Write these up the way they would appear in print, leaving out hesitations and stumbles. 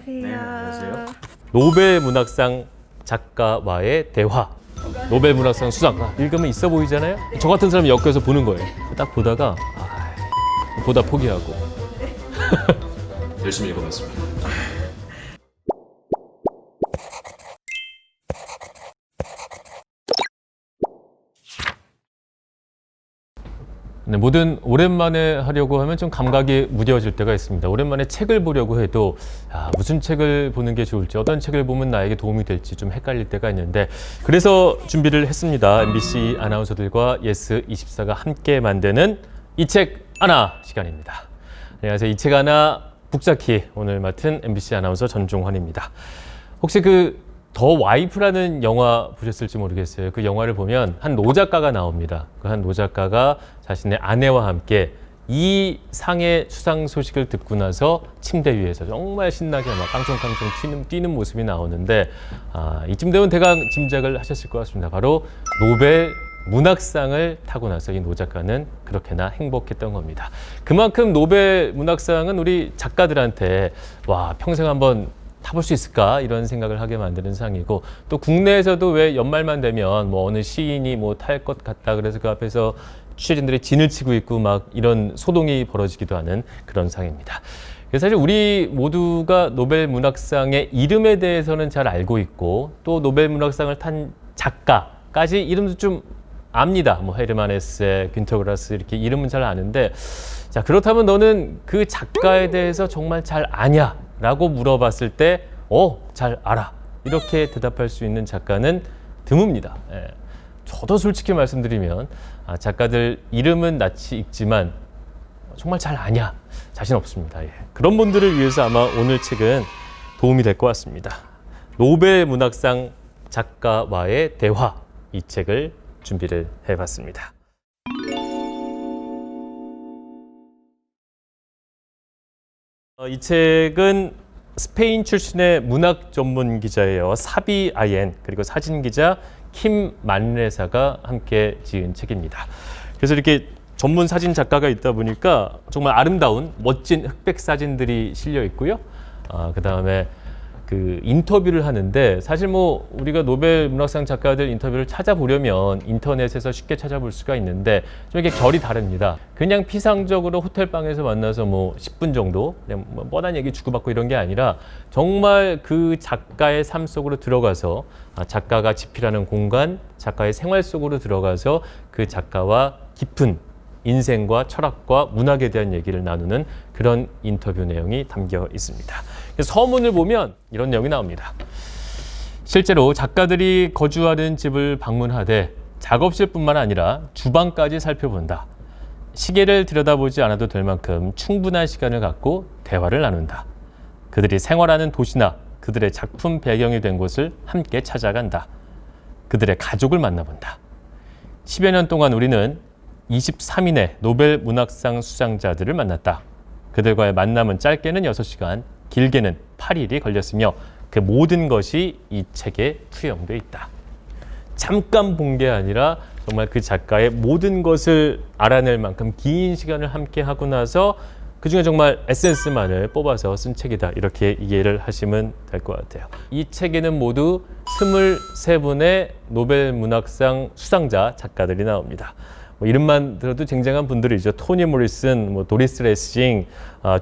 안녕하세요. 네, 안녕하세요. 노벨 문학상 작가와의 대화. 노벨 문학상 수상. 읽으면 있어 보이잖아요. 저 같은 사람이 엮여서 보는 거예요. 딱 보다가 보다 포기하고. 열심히 읽어봤습니다. 네, 뭐든 오랜만에 하려고 하면 좀 감각이 무뎌질 때가 있습니다. 오랜만에 책을 보려고 해도 무슨 책을 보는 게 좋을지, 어떤 책을 보면 나에게 도움이 될지 좀 헷갈릴 때가 있는데, 그래서 준비를 했습니다. MBC 아나운서들과 예스24가 함께 만드는 이 책 하나 시간입니다. 안녕하세요. 이 책 하나 북잡기 오늘 맡은 MBC 아나운서 전종환입니다. 혹시 더 와이프라는 영화 보셨을지 모르겠어요. 그 영화를 보면 한 노 작가가 나옵니다. 그 한 노 작가가 자신의 아내와 함께 이 상의 수상 소식을 듣고 나서 침대 위에서 정말 신나게 막 깡총깡총 뛰는 모습이 나오는데, 이쯤 되면 대강 짐작을 하셨을 것 같습니다. 바로 노벨 문학상을 타고 나서 이 노 작가는 그렇게나 행복했던 겁니다. 그만큼 노벨 문학상은 우리 작가들한테 평생 한번 타볼 수 있을까 이런 생각을 하게 만드는 상이고, 또 국내에서도 왜 연말만 되면 어느 시인이 탈 것 같다 그래서 그 앞에서 취재진들이 진을 치고 있고 막 이런 소동이 벌어지기도 하는 그런 상입니다. 그래서 사실 우리 모두가 노벨 문학상의 이름에 대해서는 잘 알고 있고, 또 노벨 문학상을 탄 작가까지 이름도 좀 압니다. 헤르만 헤세, günter grass 이렇게 이름은 잘 아는데, 자, 그렇다면 너는 그 작가에 대해서 정말 잘 아냐? 라고 물어봤을 때 잘 알아. 이렇게 대답할 수 있는 작가는 드뭅니다. 저도 솔직히 말씀드리면 작가들 이름은 낯이 익지만 정말 잘 아냐? 자신 없습니다. 그런 분들을 위해서 아마 오늘 책은 도움이 될 것 같습니다. 노벨 문학상 작가와의 대화, 이 책을 준비를 해봤습니다. 이 책은 스페인 출신의 문학 전문 기자예요. 사비 아옌, 그리고 사진 기자 킴 만레사가 함께 지은 책입니다. 그래서 이렇게 전문 사진 작가가 있다 보니까 정말 아름다운 멋진 흑백 사진들이 실려 있고요. 그 다음에 인터뷰를 하는데, 사실 우리가 노벨 문학상 작가들 인터뷰를 찾아보려면 인터넷에서 쉽게 찾아볼 수가 있는데 좀 이렇게 결이 다릅니다. 그냥 피상적으로 호텔방에서 만나서 10분 정도 그냥 뻔한 얘기 주고받고 이런 게 아니라 정말 그 작가의 삶 속으로 들어가서 작가가 집필하는 공간, 작가의 생활 속으로 들어가서 그 작가와 깊은 인생과 철학과 문학에 대한 얘기를 나누는 그런 인터뷰 내용이 담겨 있습니다. 서문을 보면 이런 내용이 나옵니다. 실제로 작가들이 거주하는 집을 방문하되 작업실뿐만 아니라 주방까지 살펴본다. 시계를 들여다보지 않아도 될 만큼 충분한 시간을 갖고 대화를 나눈다. 그들이 생활하는 도시나 그들의 작품 배경이 된 곳을 함께 찾아간다. 그들의 가족을 만나본다. 10여 년 동안 우리는 23인의 노벨 문학상 수상자들을 만났다. 그들과의 만남은 짧게는 6시간, 길게는 8일이 걸렸으며 그 모든 것이 이 책에 투영돼 있다. 잠깐 본 게 아니라 정말 그 작가의 모든 것을 알아낼 만큼 긴 시간을 함께 하고 나서 그중에 정말 에센스만을 뽑아서 쓴 책이다. 이렇게 이해를 하시면 될 것 같아요. 이 책에는 모두 23분의 노벨 문학상 수상자 작가들이 나옵니다. 이름만 들어도 쟁쟁한 분들이죠. 토니 모리슨, 도리스 레싱,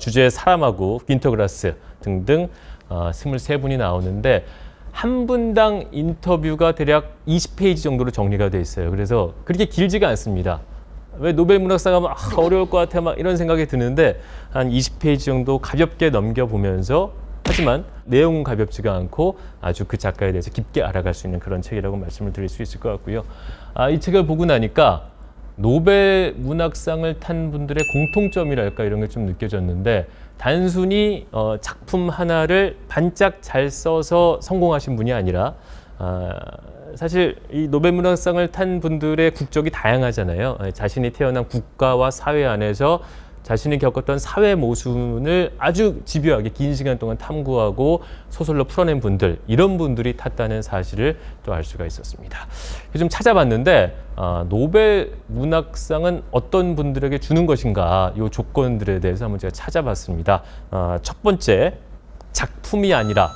주제의 사람하고 günter grass 등등 23분이 나오는데, 한 분당 인터뷰가 대략 20페이지 정도로 정리가 돼 있어요. 그래서 그렇게 길지가 않습니다. 왜 노벨 문학상 하면 어려울 것 같아 막 이런 생각이 드는데, 한 20페이지 정도 가볍게 넘겨보면서, 하지만 내용은 가볍지가 않고 아주 그 작가에 대해서 깊게 알아갈 수 있는 그런 책이라고 말씀을 드릴 수 있을 것 같고요. 이 책을 보고 나니까 노벨 문학상을 탄 분들의 공통점이랄까 이런 게 좀 느껴졌는데, 단순히 작품 하나를 반짝 잘 써서 성공하신 분이 아니라, 사실 이 노벨 문학상을 탄 분들의 국적이 다양하잖아요. 자신이 태어난 국가와 사회 안에서 자신이 겪었던 사회 모순을 아주 집요하게 긴 시간 동안 탐구하고 소설로 풀어낸 분들, 이런 분들이 탔다는 사실을 또 알 수가 있었습니다. 좀 찾아봤는데 노벨 문학상은 어떤 분들에게 주는 것인가, 이 조건들에 대해서 한번 제가 찾아봤습니다. 첫 번째, 작품이 아니라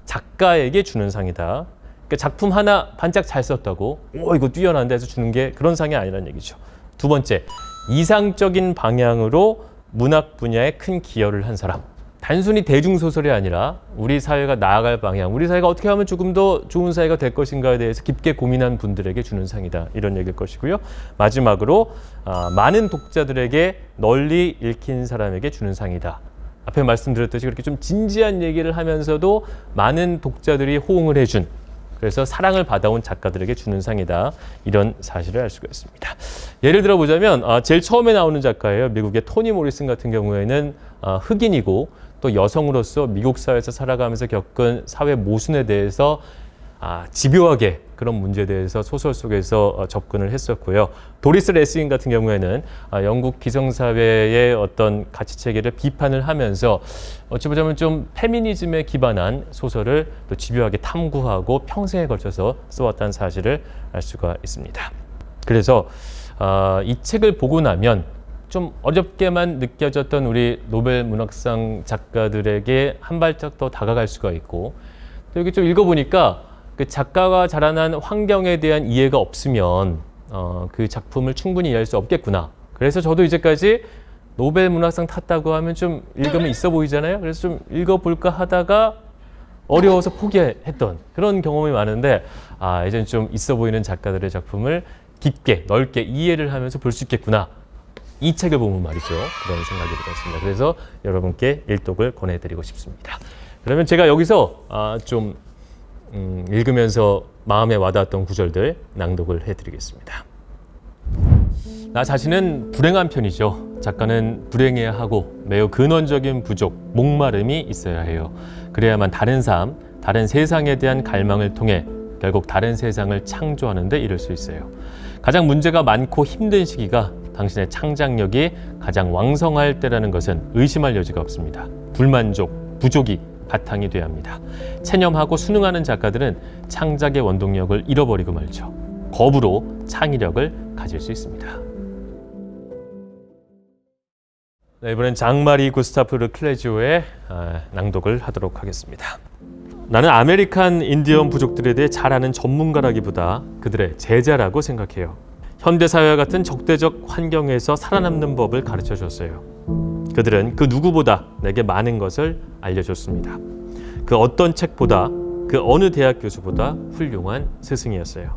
작가에게 주는 상이다. 그러니까 작품 하나 반짝 잘 썼다고 이거 뛰어난데 해서 주는 게 그런 상이 아니라는 얘기죠. 두 번째, 이상적인 방향으로 문학 분야에 큰 기여를 한 사람. 단순히 대중소설이 아니라 우리 사회가 나아갈 방향, 우리 사회가 어떻게 하면 조금 더 좋은 사회가 될 것인가에 대해서 깊게 고민한 분들에게 주는 상이다. 이런 얘기일 것이고요. 마지막으로 많은 독자들에게 널리 읽힌 사람에게 주는 상이다. 앞에 말씀드렸듯이 그렇게 좀 진지한 얘기를 하면서도 많은 독자들이 호응을 해준, 그래서 사랑을 받아온 작가들에게 주는 상이다. 이런 사실을 알 수가 있습니다. 예를 들어보자면 제일 처음에 나오는 작가예요. 미국의 토니 모리슨 같은 경우에는 흑인이고 또 여성으로서 미국 사회에서 살아가면서 겪은 사회 모순에 대해서 집요하게 그런 문제에 대해서 소설 속에서 접근을 했었고요. 도리스 레스긴 같은 경우에는 영국 기성사회의 어떤 가치체계를 비판을 하면서 어찌 보자면 좀 페미니즘에 기반한 소설을 또 집요하게 탐구하고 평생에 걸쳐서 써왔다는 사실을 알 수가 있습니다. 그래서 이 책을 보고 나면 좀 어렵게만 느껴졌던 우리 노벨 문학상 작가들에게 한 발짝 더 다가갈 수가 있고, 또 여기 좀 읽어보니까 그 작가가 자라난 환경에 대한 이해가 없으면 그 작품을 충분히 이해할 수 없겠구나. 그래서 저도 이제까지 노벨 문학상 탔다고 하면 좀 읽으면 있어 보이잖아요. 그래서 좀 읽어볼까 하다가 어려워서 포기했던 그런 경험이 많은데, 이제는 좀 있어 보이는 작가들의 작품을 깊게 넓게 이해를 하면서 볼 수 있겠구나. 이 책을 보면 말이죠. 그런 생각이 들었습니다. 그래서 여러분께 일독을 권해드리고 싶습니다. 그러면 제가 여기서 좀 읽으면서 마음에 와닿았던 구절들 낭독을 해드리겠습니다. 나 자신은 불행한 편이죠. 작가는 불행해야 하고 매우 근원적인 부족, 목마름이 있어야 해요. 그래야만 다른 삶, 다른 세상에 대한 갈망을 통해 결국 다른 세상을 창조하는 데 이를 수 있어요. 가장 문제가 많고 힘든 시기가 당신의 창작력이 가장 왕성할 때라는 것은 의심할 여지가 없습니다. 불만족, 부족이 바탕이 돼야 합니다. 체념하고 순응하는 작가들은 창작의 원동력을 잃어버리고 말죠. 거부로 창의력을 가질 수 있습니다. 네, 이번엔 장마리 구스타프 르클레지오의 낭독을 하도록 하겠습니다. 나는 아메리칸 인디언 부족들에 대해 잘 아는 전문가라기보다 그들의 제자라고 생각해요. 현대사회와 같은 적대적 환경에서 살아남는 법을 가르쳐 줬어요. 그들은 그 누구보다 내게 많은 것을 알려줬습니다. 그 어떤 책보다, 그 어느 대학 교수보다 훌륭한 스승이었어요.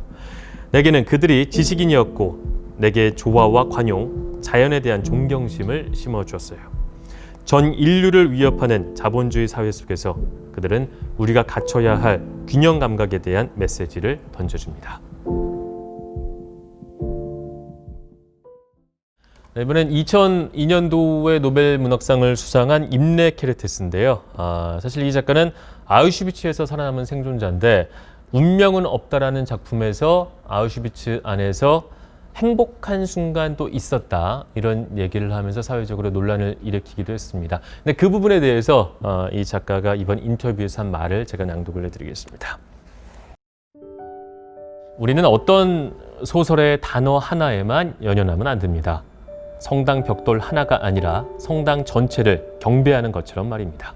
내게는 그들이 지식인이었고 내게 조화와 관용, 자연에 대한 존경심을 심어주었어요. 전 인류를 위협하는 자본주의 사회 속에서 그들은 우리가 갖춰야 할 균형 감각에 대한 메시지를 던져줍니다. 네, 이번엔 2002년도에 노벨 문학상을 수상한 임레 케르테스인데요. 사실 이 작가는 아우슈비츠에서 살아남은 생존자인데 운명은 없다라는 작품에서 아우슈비츠 안에서 행복한 순간도 있었다, 이런 얘기를 하면서 사회적으로 논란을 일으키기도 했습니다. 근데 그 부분에 대해서 이 작가가 이번 인터뷰에서 한 말을 제가 낭독을 해드리겠습니다. 우리는 어떤 소설의 단어 하나에만 연연하면 안 됩니다. 성당 벽돌 하나가 아니라 성당 전체를 경배하는 것처럼 말입니다.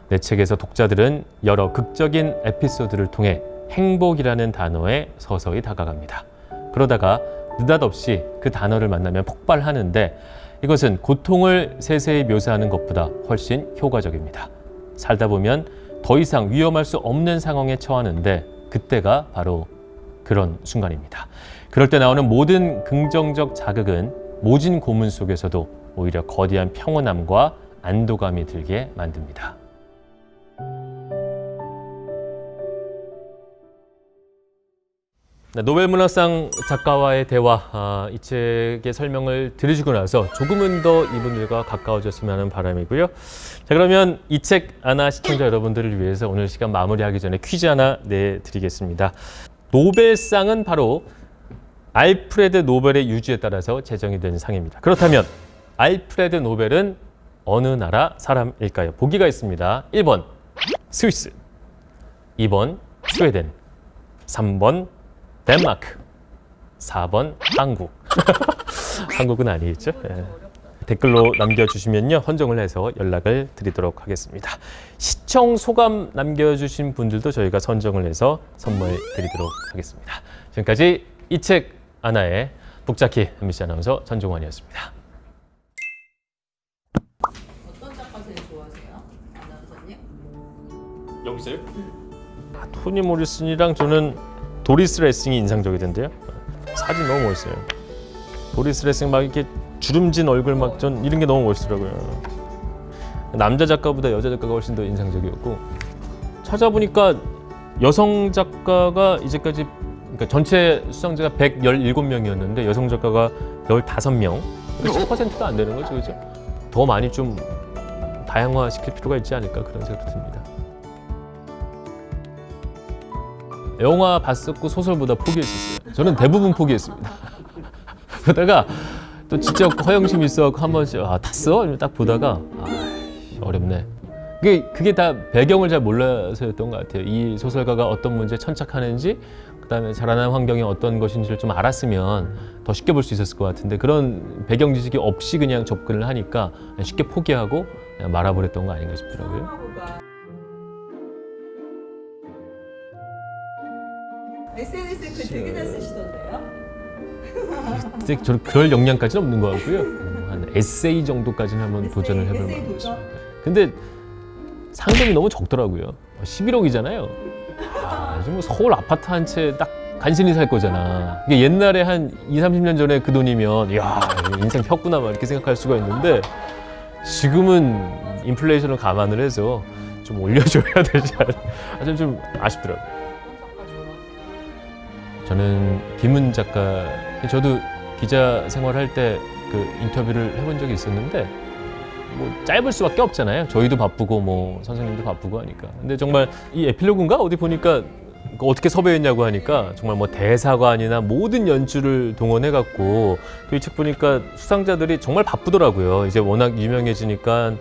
내 책에서 독자들은 여러 극적인 에피소드를 통해 행복이라는 단어에 서서히 다가갑니다. 그러다가 느닷없이 그 단어를 만나면 폭발하는데 이것은 고통을 세세히 묘사하는 것보다 훨씬 효과적입니다. 살다 보면 더 이상 위험할 수 없는 상황에 처하는데 그때가 바로 그런 순간입니다. 그럴 때 나오는 모든 긍정적 자극은 모진 고문 속에서도 오히려 거대한 평온함과 안도감이 들게 만듭니다. 노벨 문학상 작가와의 대화, 이 책의 설명을 들으시고 나서 조금은 더 이분들과 가까워졌으면 하는 바람이고요. 자, 그러면 이 책 하나 시청자 여러분들을 위해서 오늘 시간 마무리하기 전에 퀴즈 하나 내드리겠습니다. 노벨상은 바로 알프레드 노벨의 유지에 따라서 제정이 된 상입니다. 그렇다면 알프레드 노벨은 어느 나라 사람일까요? 보기가 있습니다. 1번 스위스, 2번 스웨덴, 3번 덴마크, 4번 한국. 한국은 아니겠죠? 네. 댓글로 남겨주시면요 선정을 해서 연락을 드리도록 하겠습니다. 시청 소감 남겨주신 분들도 저희가 선정을 해서 선물 드리도록 하겠습니다. 지금까지 이 책 하나의 북잡기 MBC 아나운서 전종환이었습니다. 어떤 작가 제일 좋아하세요? 아나운서님? 여기서요? 토니 모리슨이랑 저는 도리스 레싱이 인상적이던데요. 사진 너무 멋있어요. 도리스 레싱 막 이렇게 주름진 얼굴 막 전 이런 게 너무 멋있더라고요. 남자 작가보다 여자 작가가 훨씬 더 인상적이었고 찾아보니까 여성 작가가 이제까지 그러니까 전체 수상자가 117명이었는데 여성 작가가 15명. 10%도 안 되는 거죠, 그죠? 더 많이 좀 다양화시킬 필요가 있지 않을까 그런 생각도 듭니다. 영화 봤었고 소설보다 포기했었어요. 저는 대부분 포기했습니다. 그러다가 또 진짜 허영심 있어갖고 한 번씩 탔어? 딱 보다가 어렵네. 그게 다 배경을 잘 몰라서였던 것 같아요. 이 소설가가 어떤 문제에 천착하는지 그다음에 자라난 환경이 어떤 것인지를 좀 알았으면 더 쉽게 볼 수 있었을 것 같은데 그런 배경 지식이 없이 그냥 접근을 하니까 쉽게 포기하고 그냥 말아버렸던 거 아닌가 싶더라고요. SNS에 글 되게 잘 쓰시던데요? 근데 저는 그럴 역량까지는 없는 것 같고요. 한 에세이 정도까지는 한번 도전을 해볼 에세이 만합니다. 도전? 근데 상금이 너무 적더라고요. 11억이잖아요. 지금 서울 아파트 한 채 딱 간신히 살 거잖아. 이게 옛날에 한 20-30년 전에 그 돈이면 이야 인생 폈구나 막 이렇게 생각할 수가 있는데 지금은 인플레이션을 감안을 해서 좀 올려줘야 되지 않나. 좀 아쉽더라고요. 저는 김은 작가, 저도 기자 생활할 때 그 인터뷰를 해본 적이 있었는데 뭐 짧을 수밖에 없잖아요. 저희도 바쁘고 뭐 선생님도 바쁘고 하니까. 근데 정말 이 에필로그인가 어디 보니까 어떻게 섭외했냐고 하니까 정말 뭐 대사관이나 모든 연출을 동원해갖고 이 책 보니까 수상자들이 정말 바쁘더라고요. 이제 워낙 유명해지니까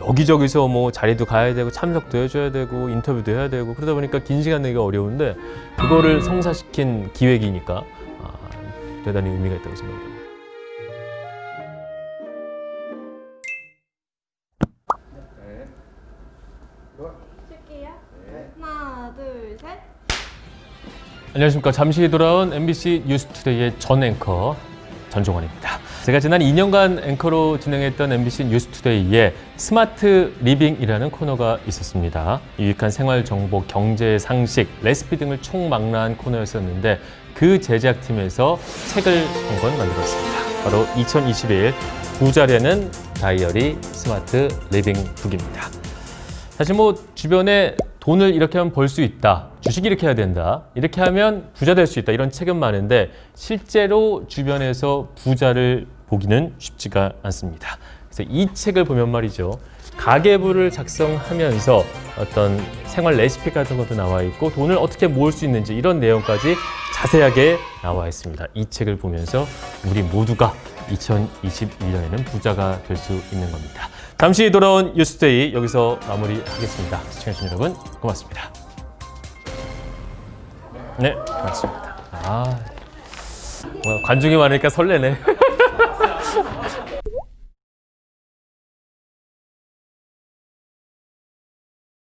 여기저기서 뭐 자리도 가야 되고 참석도 해줘야 되고 인터뷰도 해야 되고 그러다 보니까 긴 시간 내기가 어려운데 그거를 성사시킨 기획이니까 대단히 의미가 있다고 생각합니다. 칠게요. 하나, 둘, 셋. 안녕하십니까. 잠시 돌아온 MBC 뉴스투데이의 전 앵커 전종환입니다. 제가 지난 2년간 앵커로 진행했던 MBC 뉴스투데이에 스마트 리빙이라는 코너가 있었습니다. 유익한 생활 정보, 경제 상식, 레시피 등을 총망라한 코너였었는데 그 제작팀에서 책을 한 권 만들었습니다. 바로 2021 부자되는 다이어리 스마트 리빙 북입니다. 사실 뭐 주변에 돈을 이렇게 하면 벌 수 있다, 주식 이렇게 해야 된다, 이렇게 하면 부자 될 수 있다 이런 책은 많은데 실제로 주변에서 부자를 보기는 쉽지가 않습니다. 그래서 이 책을 보면 말이죠, 가계부를 작성하면서 어떤 생활 레시피 같은 것도 나와 있고 돈을 어떻게 모을 수 있는지 이런 내용까지 자세하게 나와 있습니다. 이 책을 보면서 우리 모두가 2021년에는 부자가 될 수 있는 겁니다. 잠시 돌아온 뉴스데이 여기서 마무리하겠습니다. 시청해주신 여러분 고맙습니다. 네, 고맙습니다. 관중이 많으니까 설레네.